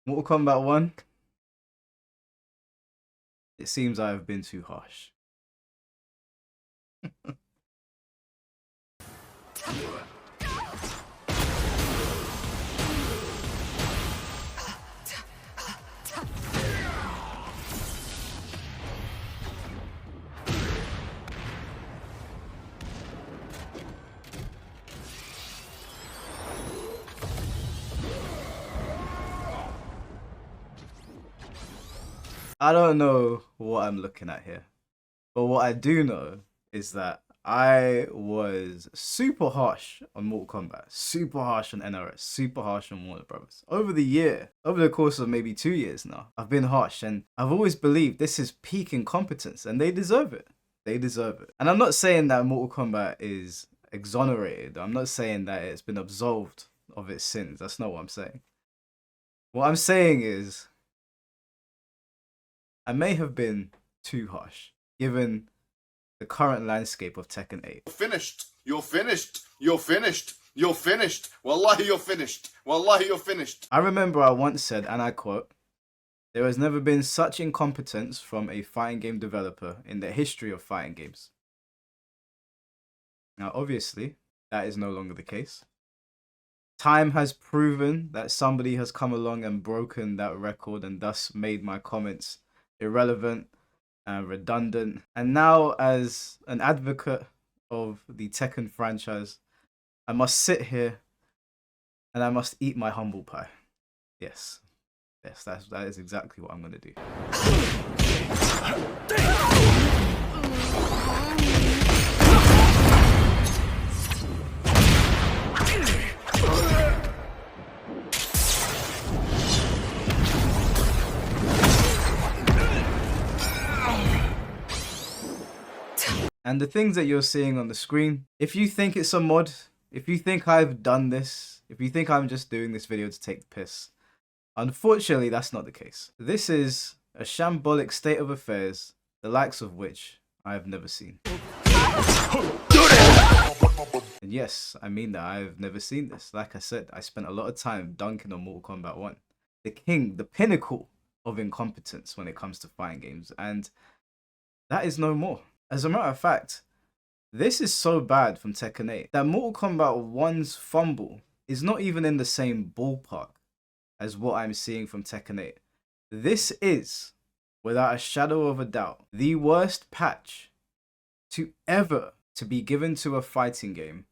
Mortal Kombat 1. It seems I have been too harsh. I don't know what I'm looking at here, but what I do know is that I was super harsh on Mortal Kombat, super harsh on NRS, super harsh on Warner Brothers. Over the course of maybe 2 years now, I've been harsh, and I've always believed this is peak incompetence, and they deserve it. They deserve it. And I'm not saying that Mortal Kombat is exonerated. I'm not saying that it's been absolved of its sins. That's not what I'm saying. What I'm saying is, I may have been too harsh, given the current landscape of Tekken 8. Finished. You're finished. You're finished. You're finished. Wallahi, you're finished. Wallahi, you're finished. I remember I once said, and I quote, "There has never been such incompetence from a fighting game developer in the history of fighting games." Now, obviously, that is no longer the case. Time has proven that somebody has come along and broken that record and thus made my comments irrelevant and redundant. And now, as an advocate of the Tekken franchise, I must sit here and I must eat my humble pie. Yes, that is exactly what I'm gonna do. And the things that you're seeing on the screen, if you think it's a mod, if you think I've done this, if you think I'm just doing this video to take the piss, unfortunately that's not the case. This is a shambolic state of affairs, the likes of which I have never seen. And yes, I mean that I've never seen this. Like I said, I spent a lot of time dunking on Mortal Kombat 1. The king, the pinnacle of incompetence when it comes to fighting games. And that is no more. As a matter of fact, this is so bad from Tekken 8 that Mortal Kombat 1's fumble is not even in the same ballpark as what I'm seeing from Tekken 8. This is, without a shadow of a doubt, the worst patch to be given to a fighting game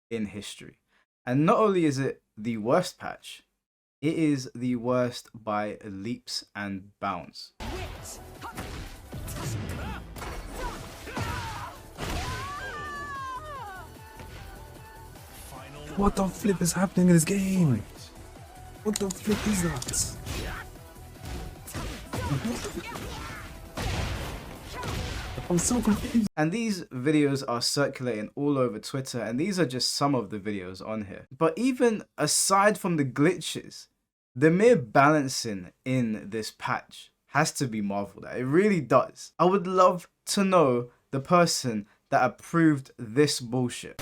in history. And not only is it the worst patch, it is the worst by leaps and bounds. What the flip is happening in this game? What the flip is that? I'm so confused. And these videos are circulating all over Twitter, and these are just some of the videos on here. But even aside from the glitches, the mere balancing in this patch has to be marveled at. It really does. I would love to know the person that approved this bullshit.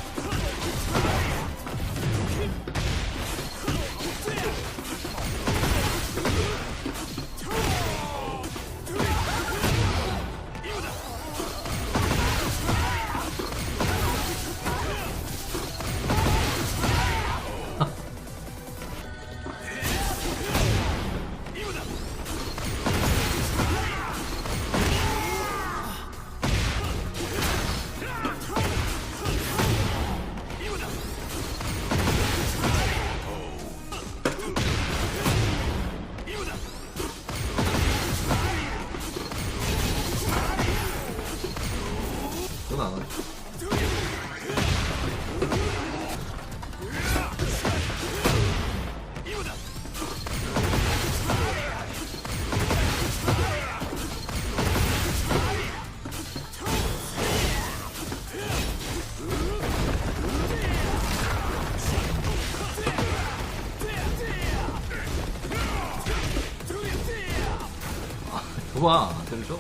좋아, 들죠.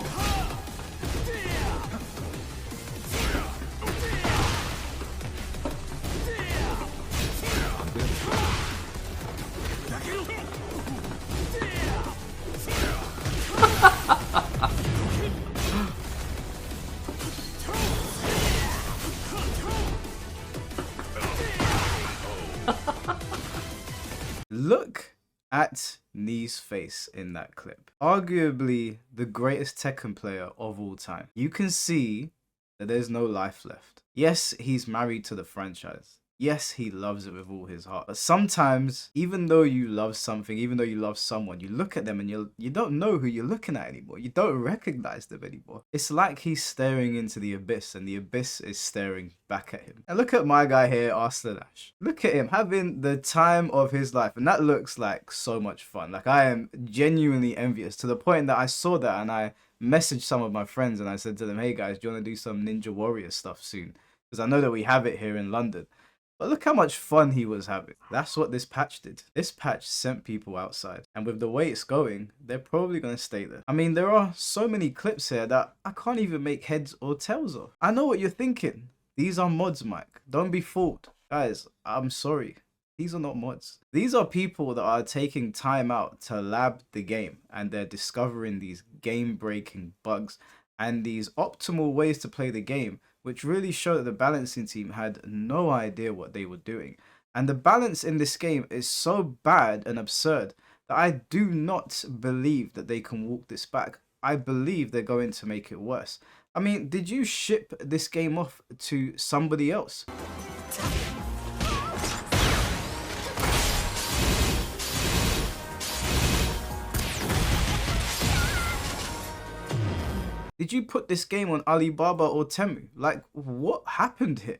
Look at Knee's face in that clip. Arguably the greatest Tekken player of all time. You can see that there's no life left. Yes, he's married to the franchise. Yes, he loves it with all his heart. But sometimes, even though you love something, even though you love someone, you look at them and you don't know who you're looking at anymore. You don't recognize them anymore. It's like he's staring into the abyss and the abyss is staring back at him. And look at my guy here, Arslan Ash. Look at him having the time of his life. And that looks like so much fun. Like, I am genuinely envious to the point that I saw that and I messaged some of my friends and I said to them, hey guys, do you want to do some Ninja Warrior stuff soon? Because I know that we have it here in London. But look how much fun he was having. That's what this patch did. This patch sent people outside. And with the way it's going, they're probably going to stay there. I mean, there are so many clips here that I can't even make heads or tails of. I know what you're thinking. These are mods, Mike. Don't be fooled. Guys, I'm sorry. These are not mods. These are people that are taking time out to lab the game. And they're discovering these game-breaking bugs and these optimal ways to play the game, which really show that the balancing team had no idea what they were doing. And the balance in this game is so bad and absurd that I do not believe that they can walk this back. I believe they're going to make it worse. I mean, did you ship this game off to somebody else? Did you put this game on Alibaba or Temu? Like, what happened here?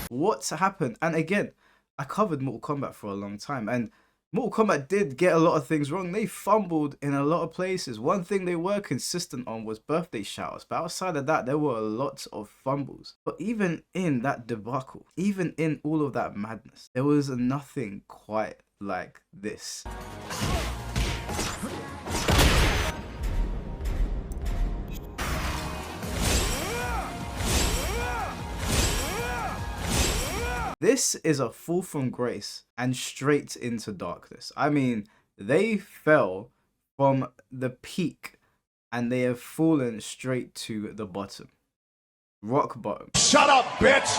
What's happened? And again, I covered Mortal Kombat for a long time, and Mortal Kombat did get a lot of things wrong. They fumbled in a lot of places. One thing they were consistent on was birthday showers. But outside of that, there were a lot of fumbles. But even in that debacle, even in all of that madness, there was nothing quite like this. This is a fall from grace and straight into darkness. I mean, they fell from the peak and they have fallen straight to the bottom. Rock bottom. Shut up, bitch!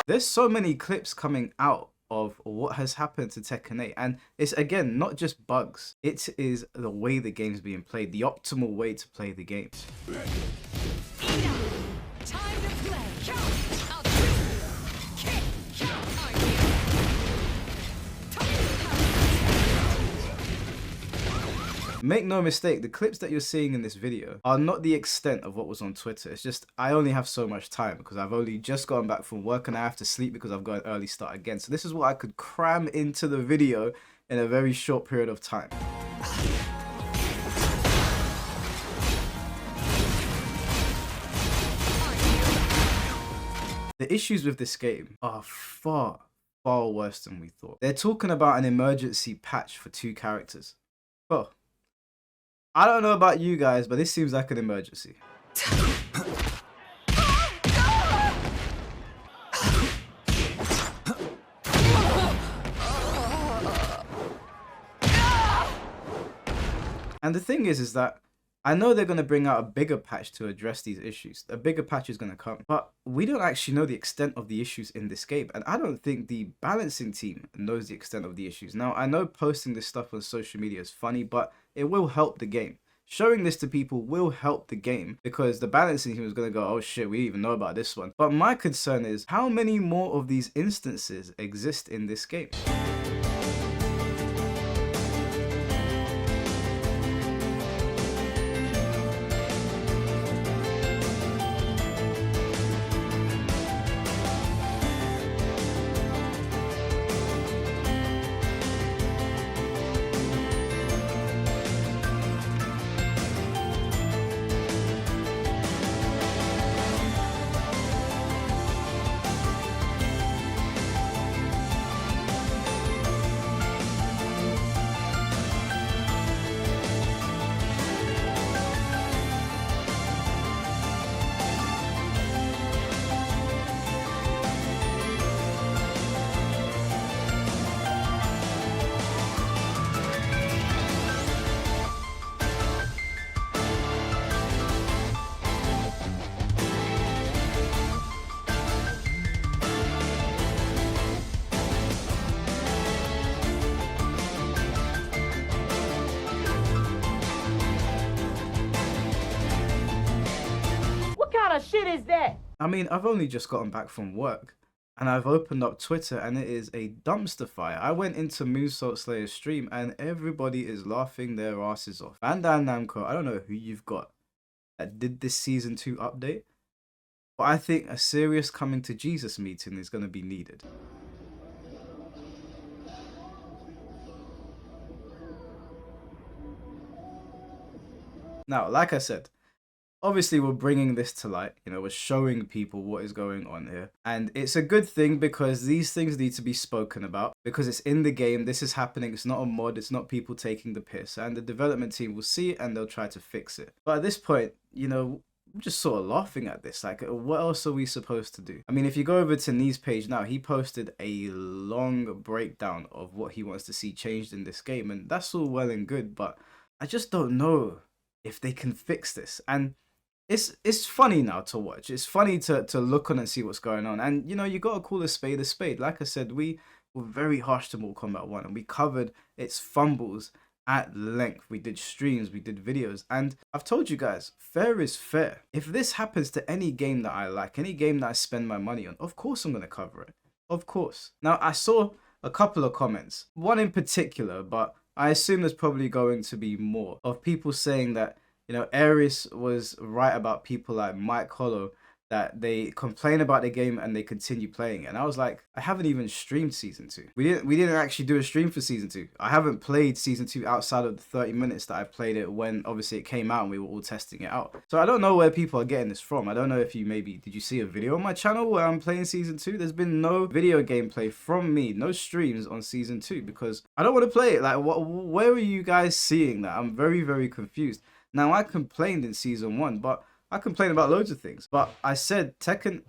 There's so many clips coming out of what has happened to Tekken 8, and it's again not just bugs, it is the way the game's being played, the optimal way to play the game. Time to play. I'll kick. Make no mistake, the clips that you're seeing in this video are not the extent of what was on Twitter. It's just, I only have so much time because I've only just gotten back from work and I have to sleep because I've got an early start again. So this is what I could cram into the video in a very short period of time. The issues with this game are far worse than we thought. They're talking about an emergency patch for 2 characters. Well, I don't know about you guys, but this seems like an emergency. And the thing is that I know they're going to bring out a bigger patch to address these issues. A bigger patch is going to come. But we don't actually know the extent of the issues in this game. And I don't think the balancing team knows the extent of the issues. Now, I know posting this stuff on social media is funny, but it will help the game. Showing this to people will help the game because the balancing team is going to go, oh shit, we didn't even know about this one. But my concern is how many more of these instances exist in this game? kind of shit is that? I mean, I've only just gotten back from work and I've opened up Twitter and it is a dumpster fire. I went into Moveset Slayer's stream and everybody is laughing their asses off. Bandai Namco, I don't know who you've got that did this season 2 update, but I think a serious coming to Jesus meeting is going to be needed. Now, like I said, obviously we're bringing this to light, you know, we're showing people what is going on here. And it's a good thing because these things need to be spoken about because it's in the game, this is happening, it's not a mod, it's not people taking the piss. And the development team will see it and they'll try to fix it. But at this point, you know, I'm just sort of laughing at this. Like, what else are we supposed to do? I mean, if you go over to Nee's page now, he posted a long breakdown of what he wants to see changed in this game. And that's all well and good, but I just don't know if they can fix this. And it's funny now to watch. It's funny to look on and see what's going on. And, you know, you got to call a spade a spade. Like I said, we were very harsh to Mortal Kombat 1 and we covered its fumbles at length. We did streams, we did videos, and I've told you guys, fair is fair. If this happens to any game that I like, any game that I spend my money on, of course I'm going to cover it. Of course. Now, I saw a couple of comments, one in particular, but I assume there's probably going to be more, of people saying that, you know, Aries was right about people like Mike Hollow, that they complain about the game and they continue playing it. And I was like, I haven't even streamed season 2. We didn't actually do a stream for season 2. I haven't played season 2 outside of the 30 minutes that I played it when obviously it came out and we were all testing it out. So I don't know where people are getting this from. I don't know if you did you see a video on my channel where I'm playing season 2? There's been no video gameplay from me, no streams on season 2 because I don't want to play it. Like, where are you guys seeing that? I'm very, very confused. Now, I complained in season 1, but I complain about loads of things. But I said Tekken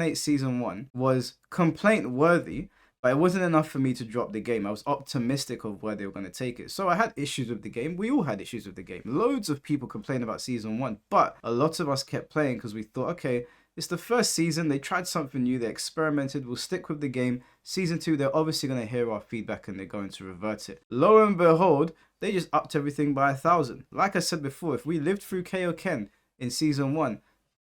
8 season 1 was complaint worthy, but it wasn't enough for me to drop the game. I was optimistic of where they were going to take it. So I had issues with the game. We all had issues with the game. Loads of people complained about season 1, but a lot of us kept playing because we thought, okay, it's the first season. They tried something new. They experimented. We'll stick with the game. Season 2, they're obviously going to hear our feedback and they're going to revert it. Lo and behold, they just upped everything by 1,000. Like I said before, if we lived through Kaioken in season 1,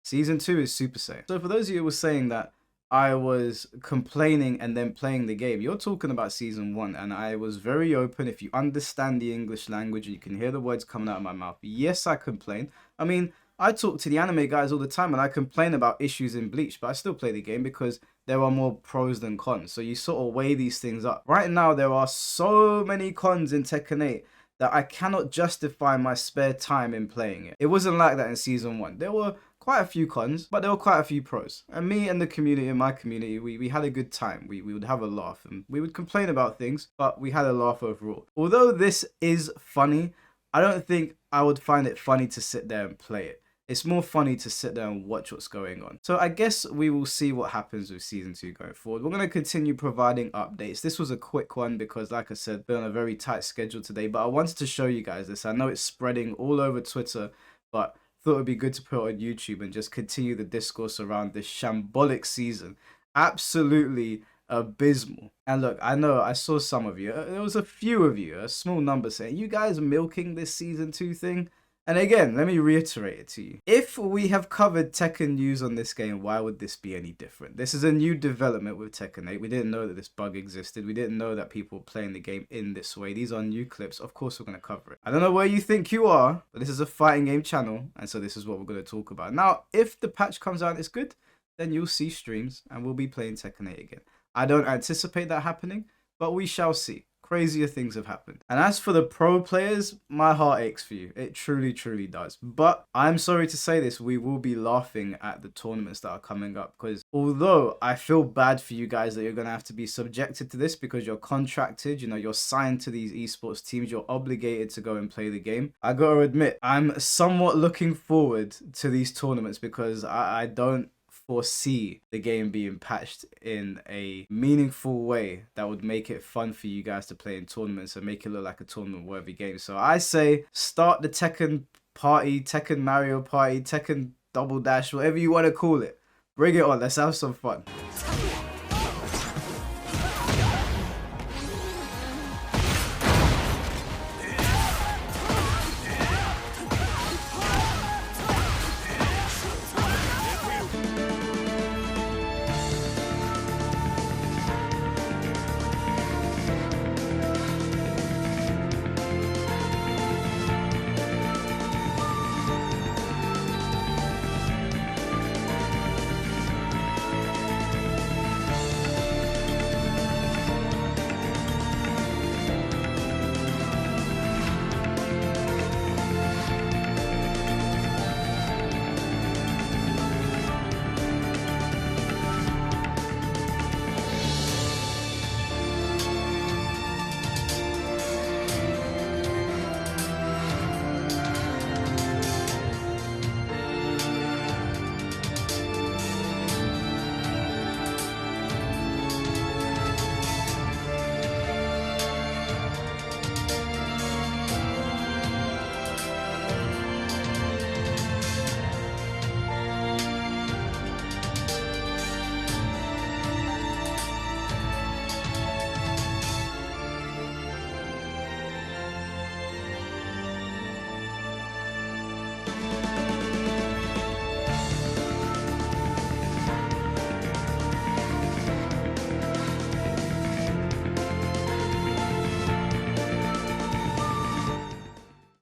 season 2 is Super Saiyan. So for those of you who were saying that I was complaining and then playing the game, you're talking about season 1, and I was very open. If you understand the English language, you can hear the words coming out of my mouth. Yes, I complain. I mean, I talk to the anime guys all the time and I complain about issues in Bleach, but I still play the game because there are more pros than cons. So you sort of weigh these things up. Right now, there are so many cons in Tekken 8 that I cannot justify my spare time in playing it. It wasn't like that in season 1. There were quite a few cons, but there were quite a few pros. And me and the community, in my community, we had a good time. We would have a laugh and we would complain about things, but we had a laugh overall. Although this is funny, I don't think I would find it funny to sit there and play it. It's more funny to sit there and watch what's going on. So I guess we will see what happens with season 2 going forward. We're going to continue providing updates. This was a quick one because, like I said, been on a very tight schedule today, but I wanted to show you guys this. I know it's spreading all over Twitter, but thought it would be good to put it on YouTube and just continue the discourse around this Shambolic season. Absolutely abysmal. And look, I know I saw some of you, there was a few of you, a small number, saying, you guys milking this season 2 thing? And again, let me reiterate it to you. If we have covered Tekken news on this game, why would this be any different? This is a new development with Tekken 8. We didn't know that this bug existed. We didn't know that people were playing the game in this way. These are new clips. Of course, we're going to cover it. I don't know where you think you are, but this is a fighting game channel. And so this is what we're going to talk about. Now, if the patch comes out and it's good, then you'll see streams and we'll be playing Tekken 8 again. I don't anticipate that happening, but we shall see. Crazier things have happened. And as for the pro players, my heart aches for you. It truly, truly does. But I'm sorry to say this, we will be laughing at the tournaments that are coming up, because although I feel bad for you guys that you're going to have to be subjected to this because you're contracted, you know, you're signed to these esports teams, you're obligated to go and play the game. I got to admit, I'm somewhat looking forward to these tournaments because I don't foresee the game being patched in a meaningful way that would make it fun for you guys to play in tournaments and make it look like a tournament worthy game. So I say start the Tekken party, Tekken Mario party, Tekken Double Dash, whatever you want to call it. Bring it on, let's have some fun.